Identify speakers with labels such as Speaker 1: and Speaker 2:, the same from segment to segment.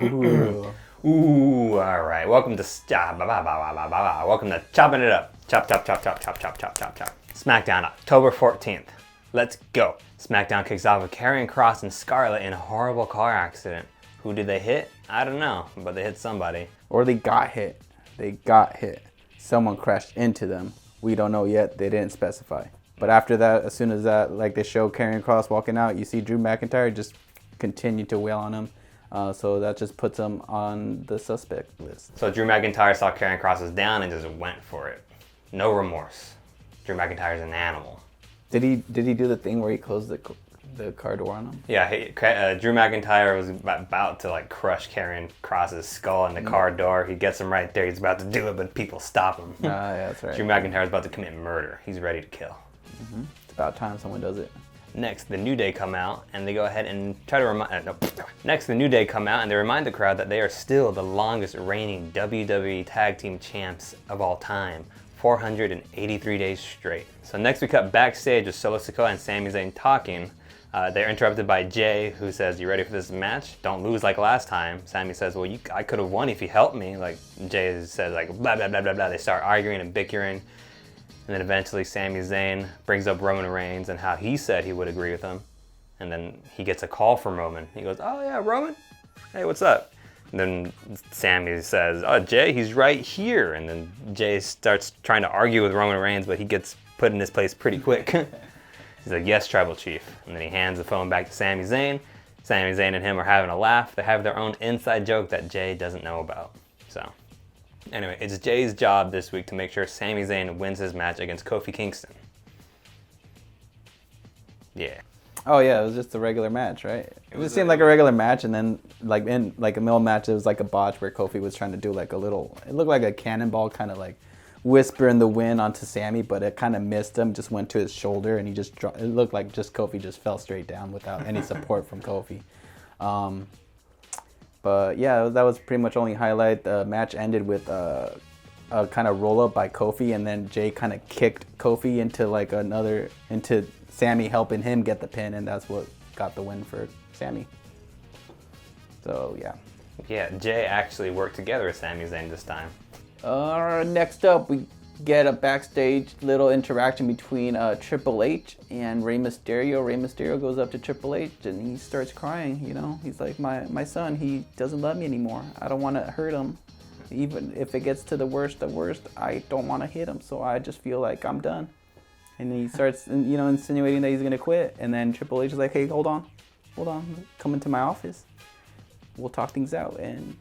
Speaker 1: Ooh, all right. Welcome to Chopping It Up. Chop. Smackdown, October 14th. Let's go. Smackdown kicks off with Karrion Kross and Scarlett in a horrible car accident. Who did they hit? I don't know, but they hit somebody.
Speaker 2: Or they got hit. Someone crashed into them. We don't know yet. They didn't specify. But after that, as soon as that, like they show Karrion Kross walking out, you see Drew McIntyre just continue to wail on him. So that just puts him on the suspect list.
Speaker 1: So Drew McIntyre saw Karrion Kross was down and just went for it. No remorse. Drew McIntyre's an animal.
Speaker 2: Did he do the thing where he closed the car door on him?
Speaker 1: Yeah, Drew McIntyre was about to like crush Karrion Kross's skull in the car door. He gets him right there. He's about to do it, but people stop him.
Speaker 2: Yeah, that's right.
Speaker 1: Drew McIntyre's about to commit murder. He's ready to kill.
Speaker 2: Mm-hmm. It's about time someone does it.
Speaker 1: Next, the New Day come out and they go ahead and try to remind. Next, the New Day come out and they remind the crowd that they are still the longest reigning WWE Tag Team Champs of all time, 483 days straight. So next, we cut backstage with Solo Sikoa and Sami Zayn talking. They're interrupted by Jay, who says, "You ready for this match? Don't lose like last time." Sami says, "Well, I could have won if you helped me." Like Jay says, like blah blah blah blah blah. They start arguing and bickering. And then eventually Sami Zayn brings up Roman Reigns and how he said he would agree with him. And then he gets a call from Roman. He goes, "Oh yeah, Roman? Hey, what's up?" And then Sami says, "Oh, Jay, he's right here." And then Jay starts trying to argue with Roman Reigns, but he gets put in his place pretty quick. He's like, "Yes, Tribal Chief." And then he hands the phone back to Sami Zayn. Sami Zayn and him are having a laugh. They have their own inside joke that Jay doesn't know about. So anyway, it's Jay's job this week to make sure Sami Zayn wins his match against Kofi Kingston. Yeah.
Speaker 2: Oh yeah, it was just a regular match, right? It just seemed like a regular match, and then like in like a middle match, it was like a botch where Kofi was trying to do like a little. It looked like a cannonball, kind of like whisper in the wind onto Sami, but it kind of missed him. Just went to his shoulder, and he just it looked like just Kofi just fell straight down without any support from Kofi. But yeah, that was pretty much only highlight. The match ended with a kind of roll up by Kofi, and then Jay kind of kicked Kofi into Sami, helping him get the pin, and that's what got the win for Sami. So yeah.
Speaker 1: Yeah, Jay actually worked together with Sami Zayn this time.
Speaker 2: Next up, we get a backstage little interaction between Triple H and Rey Mysterio. Rey Mysterio goes up to Triple H and he starts crying. You know, he's like, my son, he doesn't love me anymore. I don't want to hurt him. Even if it gets to the worst, I don't want to hit him. So I just feel like I'm done. And he starts, insinuating that he's gonna quit. And then Triple H is like, "Hey, hold on, come into my office. We'll talk things out." And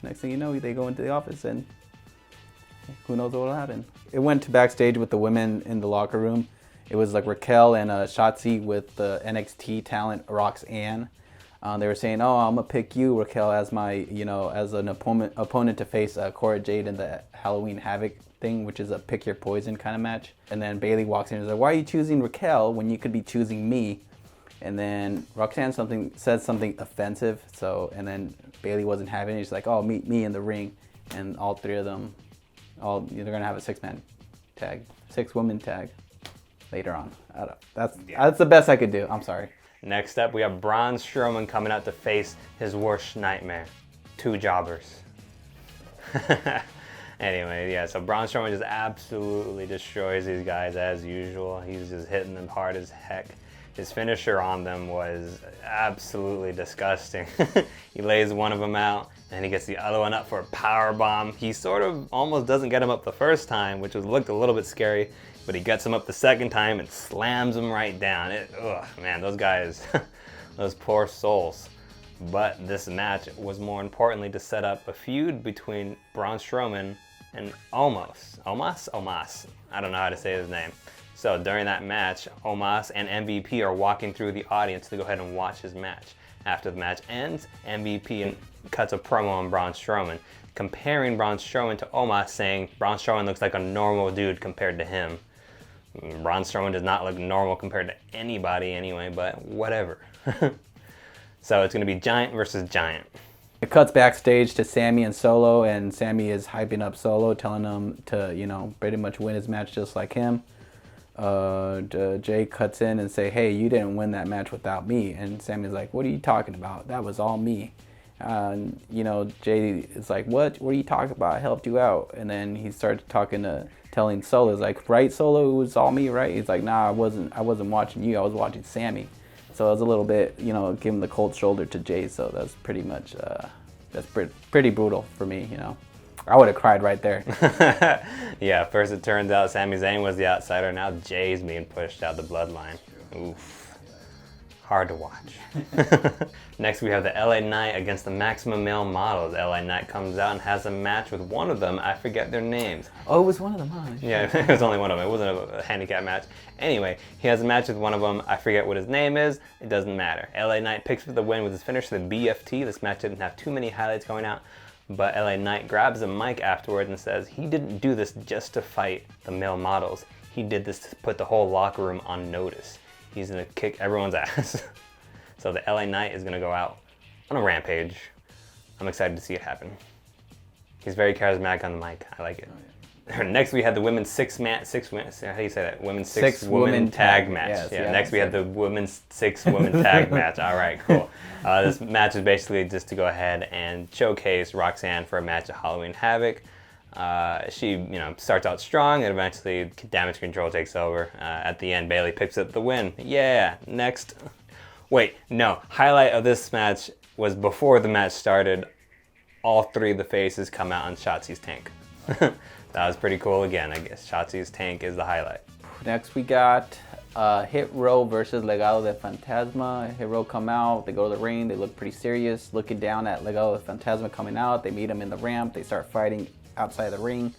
Speaker 2: next thing you know, they go into the office and who knows what will happen. It went to backstage with the women in the locker room. It was like Raquel and Shotzi with the NXT talent Roxanne. They were saying, "Oh, I'm gonna pick you, Raquel, as my, as an opponent to face Cora Jade in the Halloween Havoc thing, which is a pick your poison kind of match." And then Bayley walks in and is like, "Why are you choosing Raquel when you could be choosing me?" And then Roxanne says something offensive. And then Bayley wasn't having it. She's like, "Oh, meet me in the ring," and all three of them. They're gonna have a 6-woman tag later on. That's the best I could do. I'm sorry.
Speaker 1: Next up, we have Braun Strowman coming out to face his worst nightmare, 2 jobbers. Anyway, yeah, so Braun Strowman just absolutely destroys these guys as usual. He's just hitting them hard as heck. His finisher on them was absolutely disgusting. He lays one of them out, and he gets the other one up for a power bomb. He sort of almost doesn't get him up the first time, which looked a little bit scary, but he gets him up the second time and slams him right down. Man, those guys, those poor souls. But this match was more importantly to set up a feud between Braun Strowman and Omos. Omos? I don't know how to say his name. So during that match, Omos and MVP are walking through the audience to go ahead and watch his match. After the match ends, MVP cuts a promo on Braun Strowman, comparing Braun Strowman to Omos, saying Braun Strowman looks like a normal dude compared to him. Braun Strowman does not look normal compared to anybody anyway, but whatever. So it's going to be Giant versus Giant.
Speaker 2: It cuts backstage to Sami and Solo, and Sami is hyping up Solo, telling him to, pretty much win his match just like him. Jay cuts in and say, "Hey, you didn't win that match without me." And Sami's like, "What are you talking about? That was all me." And, you know, Jay is like, what are you talking about? I helped you out. And then he starts telling Solo, he's like, right, Solo, it was all me, right? He's like, nah, I wasn't watching you. I was watching Sammy. So it was a little bit, you know, giving the cold shoulder to Jay. So that's pretty much, pretty brutal for me, you know. I would have cried right there.
Speaker 1: Yeah, first it turns out Sami Zayn was the outsider. Now Jay's being pushed out the bloodline. Oof. Hard to watch. Next we have the LA Knight against the Maximum Male Models. LA Knight comes out and has a match with one of them. I forget their names.
Speaker 2: Oh, it was one of them, huh?
Speaker 1: Yeah, it was only one of them. It wasn't a handicap match. Anyway, he has a match with one of them. I forget what his name is. It doesn't matter. LA Knight picks up the win with his finish to the BFT. This match didn't have too many highlights going out, but LA Knight grabs a mic afterwards and says he didn't do this just to fight the male models. He did this to put the whole locker room on notice. He's gonna kick everyone's ass. So the LA Knight is gonna go out on a rampage. I'm excited to see it happen. He's very charismatic on the mic. I like it. Oh, yeah. Next we had the women's how do you say that? Women's six woman tag match. Yes, yeah. Next we had the women's 6 woman tag match. All right, cool. This match is basically just to go ahead and showcase Roxanne for a match at Halloween Havoc. She, you know, starts out strong and eventually Damage Control takes over. At the end, Bayley picks up the win. Yeah, next. Wait, no. Highlight of this match was before the match started. All 3 of the faces come out on Shotzi's tank. That was pretty cool again, I guess. Shotzi's tank is the highlight.
Speaker 2: Next we got Hit Row versus Legado del Fantasma. Hit Row come out, they go to the ring, they look pretty serious. Looking down at Legado del Fantasma coming out, they meet him in the ramp, they start fighting outside the ring,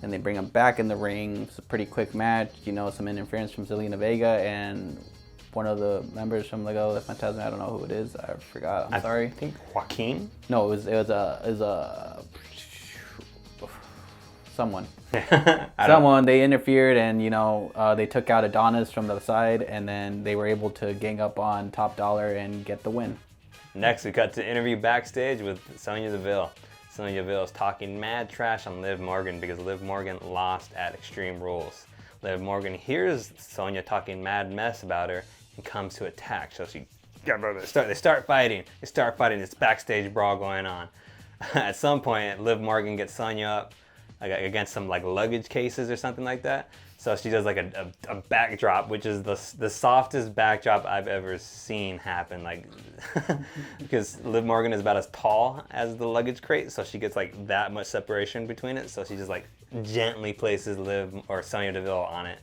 Speaker 2: and they bring him back in the ring. It's a pretty quick match, you know, some interference from Zelina Vega and one of the members from Legado del Fantasma. I don't know who it is. I forgot. I'm sorry.
Speaker 1: I think Joaquin?
Speaker 2: No, it was a someone. Someone, they interfered and, you know, they took out Adonis from the side and then they were able to gang up on Top Dollar and get the win.
Speaker 1: Next, we cut to interview backstage with Sonya Deville. Sonya Deville is talking mad trash on Liv Morgan because Liv Morgan lost at Extreme Rules. Liv Morgan hears Sonya talking mad mess about her and comes to attack. So they start fighting. This backstage brawl going on. At some point, Liv Morgan gets Sonya up against some like luggage cases or something like that. So she does like a backdrop, which is the softest backdrop I've ever seen happen. Like, because Liv Morgan is about as tall as the luggage crate, so she gets like that much separation between it. So she just like gently places Liv or Sonya Deville on it.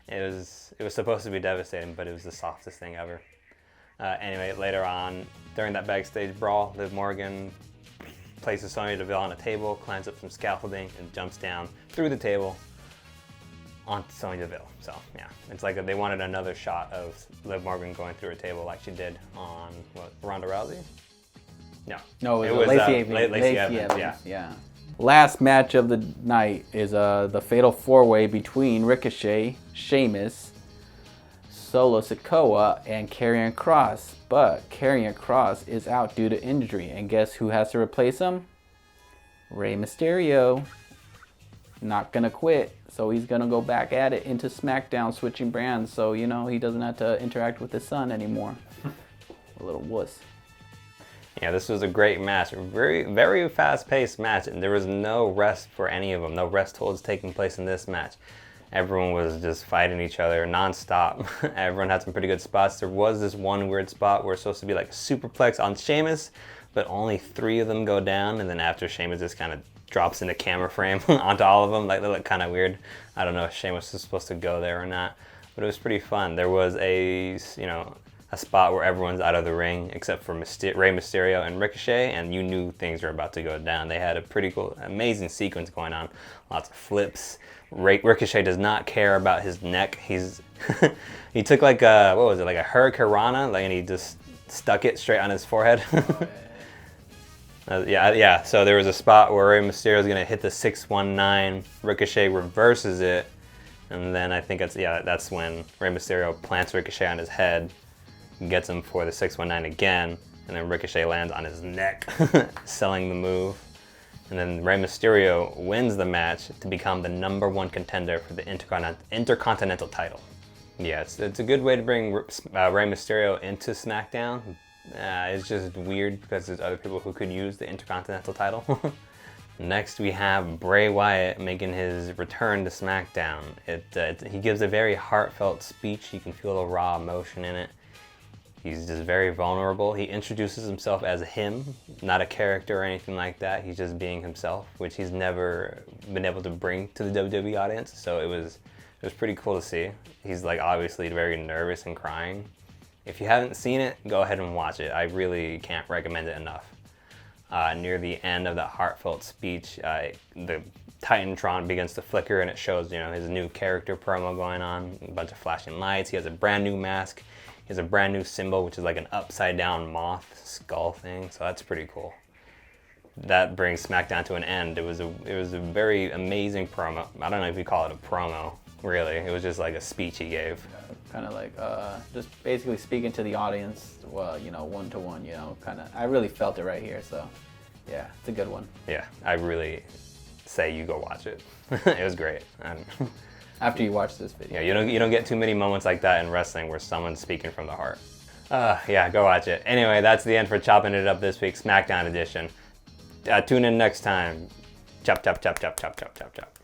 Speaker 1: It was supposed to be devastating, but it was the softest thing ever. Anyway, later on during that backstage brawl, Liv Morgan places Sonya Deville on a table, climbs up some scaffolding, and jumps down through the table onto Sonya Deville. So yeah, it's like they wanted another shot of Liv Morgan going through a table like she did on Ronda Rousey. No,
Speaker 2: it was Lacey Evans. Yeah. Last match of the night is the Fatal 4-Way between Ricochet, Sheamus, Solo Sikoa, and Karrion Kross. But Karrion Kross is out due to injury, and guess who has to replace him? Rey Mysterio. Not gonna quit, so he's gonna go back at it into SmackDown, switching brands, so you know he doesn't have to interact with his son anymore. A little wuss.
Speaker 1: Yeah, this was a great match. Very, very fast-paced match, and there was no rest for any of them. No rest holds taking place in this match. Everyone was just fighting each other non-stop. Everyone had some pretty good spots. There was this one weird spot where it's supposed to be like a superplex on Sheamus, but only 3 of them go down, and then after Sheamus just kind of drops in the camera frame onto all of them. Like, they look kind of weird. I don't know if Sheamus was supposed to go there or not, but it was pretty fun. There was a spot where everyone's out of the ring except for Rey Mysterio and Ricochet, and you knew things were about to go down. They had a pretty cool, amazing sequence going on. Lots of flips. Ricochet does not care about his neck. He took like a, what was it, like a hurricanrana, and he just stuck it straight on his forehead. Yeah, so there was a spot where Rey Mysterio is going to hit the 619, Ricochet reverses it, and then I think that's when Rey Mysterio plants Ricochet on his head, gets him for the 619 again, and then Ricochet lands on his neck, selling the move. And then Rey Mysterio wins the match to become the #1 contender for the Intercontinental title. Yeah, it's a good way to bring Rey Mysterio into SmackDown, It's just weird because there's other people who could use the Intercontinental title. Next we have Bray Wyatt making his return to SmackDown. He gives a very heartfelt speech. You can feel the raw emotion in it. He's just very vulnerable. He introduces himself as him, not a character or anything like that. He's just being himself, which he's never been able to bring to the WWE audience. So it was pretty cool to see. He's like obviously very nervous and crying. If you haven't seen it, go ahead and watch it. I really can't recommend it enough. Near the end of that heartfelt speech, the Titantron begins to flicker and it shows, his new character promo going on, a bunch of flashing lights. He has a brand new mask. He has a brand new symbol, which is like an upside down moth skull thing. So that's pretty cool. That brings SmackDown to an end. It was a very amazing promo. I don't know if you call it a promo, really. It was just like a speech he gave.
Speaker 2: Kind of like just basically speaking to the audience, well, one to one, kind of. I really felt it right here, so yeah, it's a good one.
Speaker 1: Yeah, I really say you go watch it. It was great.
Speaker 2: After you watch this video.
Speaker 1: Yeah, you don't get too many moments like that in wrestling where someone's speaking from the heart. Yeah, go watch it. Anyway, that's the end for Chopping It Up this week, SmackDown edition. Tune in next time. Chop, chop, chop, chop, chop, chop, chop, chop.